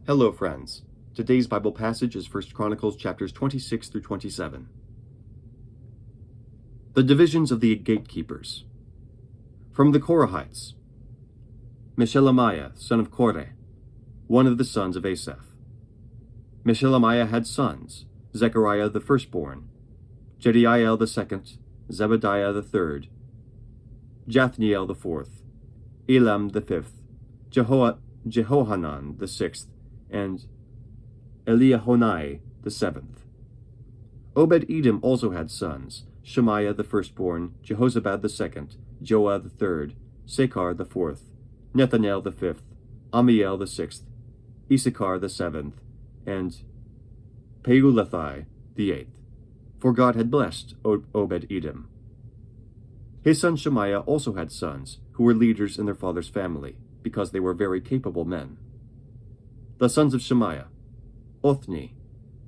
Hello, friends. Today's Bible passage is 1 Chronicles chapters 26 through 27. The divisions of the gatekeepers. From the Korahites, Meshelemiah, son of Koreh, one of the sons of Asaph. Meshelemiah had sons, Zechariah the firstborn, Jediael the second, Zebediah the third, Jathniel the fourth, Elam the fifth, Jehohanan the sixth, and Eliahonai the seventh. Obed-Edom also had sons, Shemaiah the firstborn, Jehozabad the second, Joah the third, Sakar the fourth, Nethanel the fifth, Amiel the sixth, Issachar the seventh, and Peulathai the eighth. For God had blessed Obed-Edom. His son Shemaiah also had sons, who were leaders in their father's family, because they were very capable men. The sons of Shemaiah: Othni,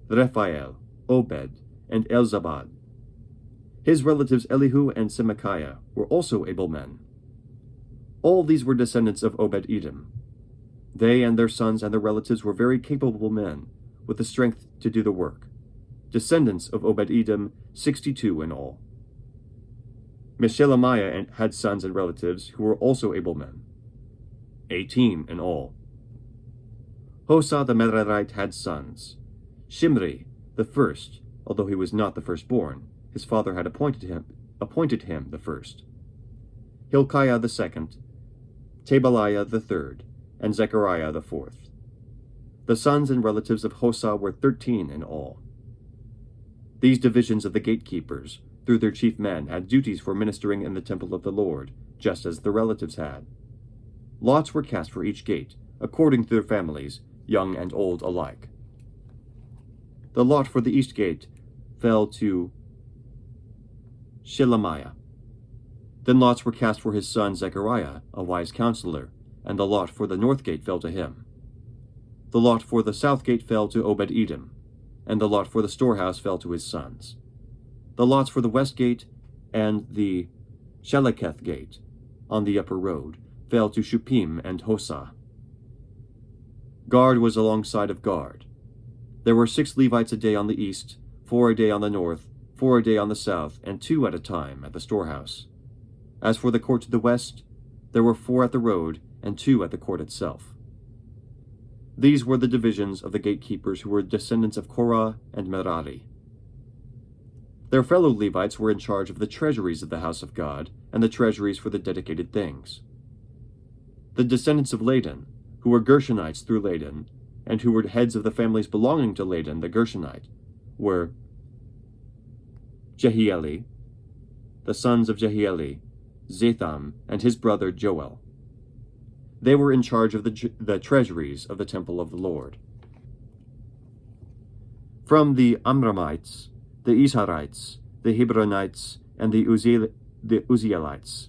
Rephael, Obed, and Elzabad. His relatives Elihu and Semachiah were also able men. All these were descendants of Obed-Edom. They and their sons and their relatives were very capable men, with the strength to do the work. Descendants of Obed-Edom, 62 in all. Meshelemiah had sons and relatives who were also able men, 18 in all. Hosa the Merarite had sons. Shimri the first, although he was not the firstborn, his father had appointed him the first. Hilkiah the second, Tabaliah the third, and Zechariah the fourth. The sons and relatives of Hosa were 13 in all. These divisions of the gatekeepers, through their chief men, had duties for ministering in the temple of the Lord, just as the relatives had. Lots were cast for each gate, according to their families, young and old alike. The lot for the east gate fell to Shelemiah. Then lots were cast for his son Zechariah, a wise counselor, and the lot for the north gate fell to him. The lot for the south gate fell to Obed-Edom, and the lot for the storehouse fell to his sons. The lots for the west gate and the Shaleketh gate, on the upper road, fell to Shuppim and Hosa. Guard was alongside of guard. There were 6 Levites a day on the east, 4 a day on the north, 4 a day on the south, and 2 at a time at the storehouse. As for the court to the west, there were 4 at the road, and 2 at the court itself. These were the divisions of the gatekeepers who were descendants of Korah and Merari. Their fellow Levites were in charge of the treasuries of the house of God, and the treasuries for the dedicated things. The descendants of Ladan, who were Gershonites through Ladan, and who were heads of the families belonging to Ladan the Gershonite, were Jehieli, the sons of Jehieli, Zatham, and his brother Joel. They were in charge of the treasuries of the temple of the Lord. From the Amramites, the Isharites, the Hebronites, and the Uzzielites.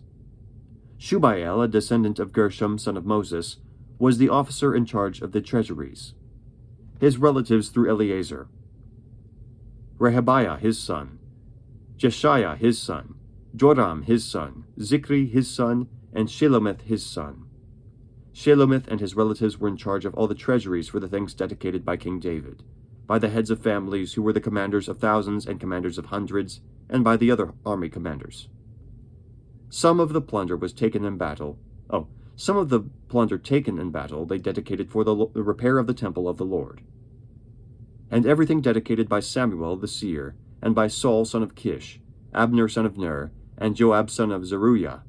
Shubael, a descendant of Gershom, son of Moses, was the officer in charge of the treasuries. His relatives through Eleazar: Rehabiah his son, Jeshiah his son, Joram his son, Zikri his son, and Shelomith his son. Shelomith and his relatives were in charge of all the treasuries for the things dedicated by King David, by the heads of families who were the commanders of thousands and commanders of hundreds, and by the other army commanders. Some of the plunder taken in battle they dedicated for the repair of the temple of the Lord. And everything dedicated by Samuel the seer, and by Saul son of Kish, Abner son of Ner, and Joab son of Zeruiah,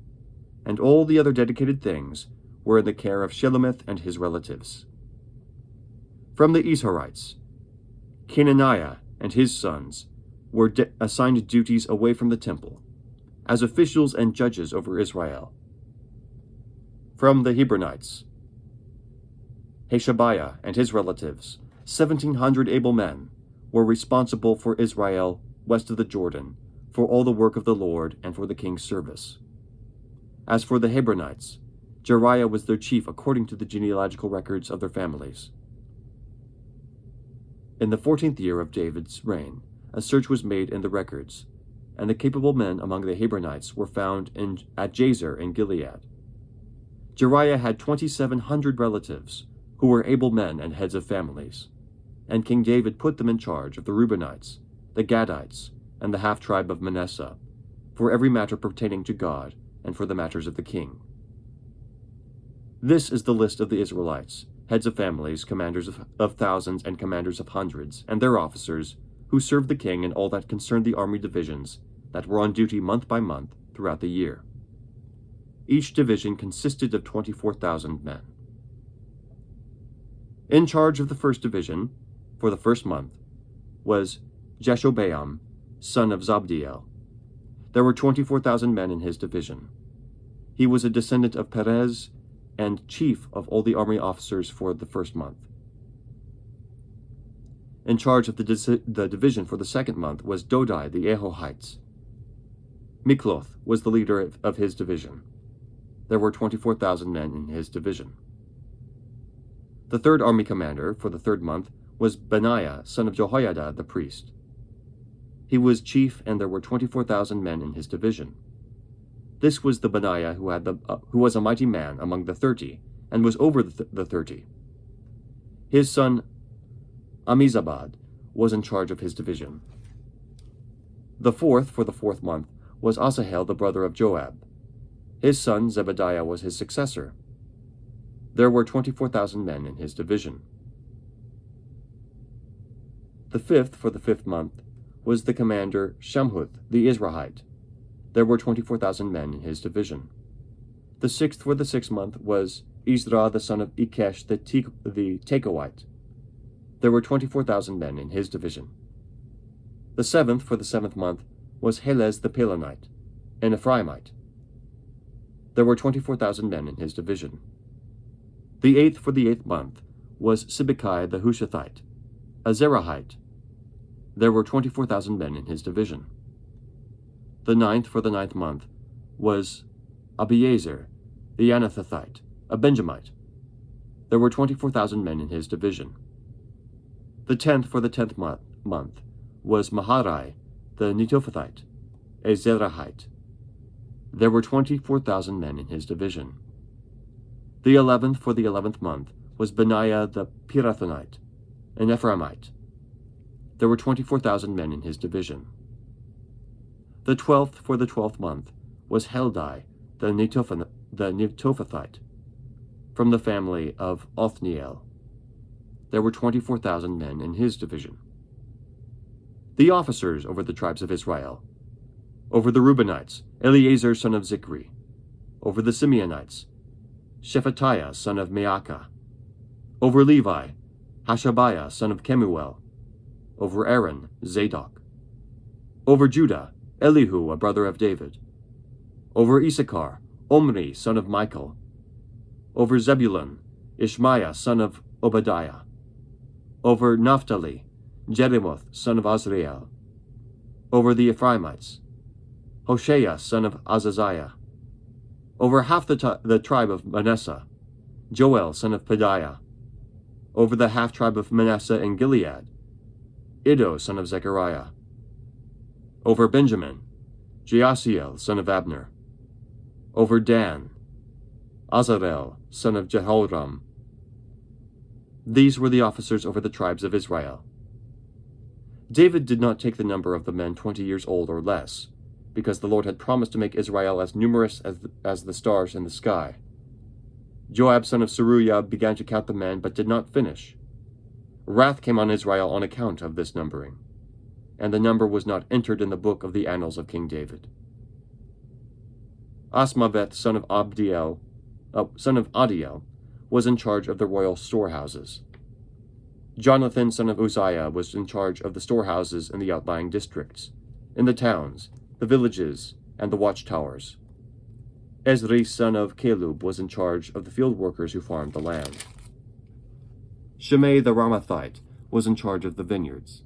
and all the other dedicated things, were in the care of Shelomith and his relatives. From the Isharites, Kenaniah and his sons were assigned duties away from the temple, as officials and judges over Israel. From the Hebronites, Hashabiah and his relatives, 1,700 able men, were responsible for Israel west of the Jordan, for all the work of the Lord and for the king's service. As for the Hebronites, Jeriah was their chief according to the genealogical records of their families. In the 14th year of David's reign, a search was made in the records, and the capable men among the Hebronites were found at Jazer in Gilead. Jeriah had 2,700 relatives, who were able men and heads of families. And King David put them in charge of the Reubenites, the Gadites, and the half-tribe of Manasseh, for every matter pertaining to God and for the matters of the king. This is the list of the Israelites, heads of families, commanders of thousands and commanders of hundreds, and their officers, who served the king in all that concerned the army divisions that were on duty month by month throughout the year. Each division consisted of 24,000 men. In charge of the first division, for the first month, was Jeshobeam, son of Zabdiel. There were 24,000 men in his division. He was a descendant of Perez and chief of all the army officers for the first month. In charge of the division for the second month was Dodai the Ahohites. Mikloth was the leader of his division. There were 24,000 men in his division. The third army commander for the third month was Benaiah, son of Jehoiada the priest. He was chief, and there were 24,000 men in his division. This was the Benaiah who was a mighty man among the 30, and was over the 30. His son Amizabad was in charge of his division. The fourth for the fourth month was Asahel, the brother of Joab. His son Zebediah was his successor. There were 24,000 men in his division. The fifth for the fifth month was the commander Shamhuth the Israelite. There were 24,000 men in his division. The sixth for the sixth month was Izra the son of Ikesh the Tekoite. There were 24,000 men in his division. The seventh for the seventh month was Helez the Pelonite, an Ephraimite. There were 24,000 men in his division. The eighth for the eighth month was Sibbecai the Hushathite, a Zerahite. There were 24,000 men in his division. The ninth for the ninth month was Abiezer the Anathothite, a Benjamite. There were 24,000 men in his division. The 10th for the 10th month was Maharai the Netophathite, a Zerahite. There were 24,000 men in his division. The 11th for the 11th month was Benaiah the Pirathonite, an Ephraimite. There were 24,000 men in his division. The 12th for the 12th month was Heldai the Netophathite, from the family of Othniel. There were 24,000 men in his division. The officers over the tribes of Israel: over the Reubenites, Eleazar son of Zikri; over the Simeonites, Shephatiah son of Maacah; over Levi, Hashabiah son of Kemuel; over Aaron, Zadok; over Judah, Elihu, a brother of David; over Issachar, Omri son of Michael; over Zebulun, Ishmaiah son of Obadiah; over Naphtali, Jerimoth son of Azrael; over the Ephraimites, Hoshea son of Azaziah; over half the tribe of Manasseh, Joel son of Pedaiah; over the half-tribe of Manasseh and Gilead, Iddo son of Zechariah; over Benjamin, Jaasiel son of Abner; over Dan, Azarel son of Jehoram. These were the officers over the tribes of Israel. David did not take the number of the men 20 years old or less, because the Lord had promised to make Israel as numerous as the stars in the sky. Joab son of Zeruiah began to count the men, but did not finish. Wrath came on Israel on account of this numbering, and the number was not entered in the book of the annals of King David. Asmaveth son of Adiel, was in charge of the royal storehouses. Jonathan son of Uzziah was in charge of the storehouses in the outlying districts, in the towns, the villages, and the watchtowers. Ezri son of Caleb was in charge of the field workers who farmed the land. Shimei the Ramathite was in charge of the vineyards.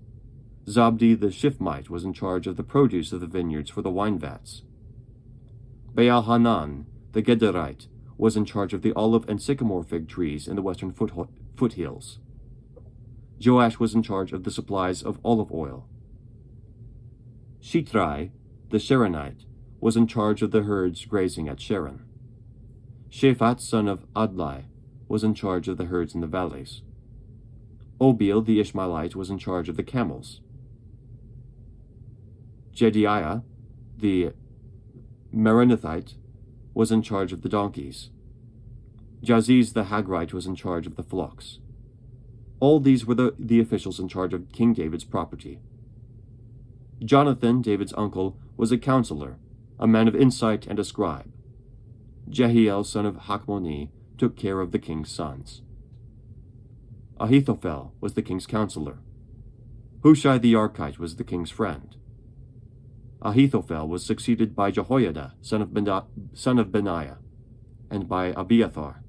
Zabdi the Shifmite was in charge of the produce of the vineyards for the wine vats. Baal-Hanan the Gederite was in charge of the olive and sycamore fig trees in the western foothills. Joash was in charge of the supplies of olive oil. Shitrai the Sharonite was in charge of the herds grazing at Sharon. Shaphat son of Adlai was in charge of the herds in the valleys. Obil the Ishmaelite was in charge of the camels. Jediah the Meronothite was in charge of the donkeys. Jaziz the Hagrite was in charge of the flocks. All these were the officials in charge of King David's property. Jonathan, David's uncle, was a counselor, a man of insight and a scribe. Jehiel, son of Hakmoni, took care of the king's sons. Ahithophel was the king's counselor. Hushai the Archite was the king's friend. Ahithophel was succeeded by Jehoiada, son of Benaiah, and by Abiathar.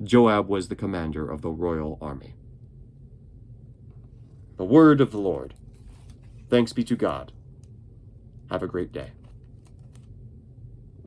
Joab was the commander of the royal army. The word of the Lord. Thanks be to God. Have a great day.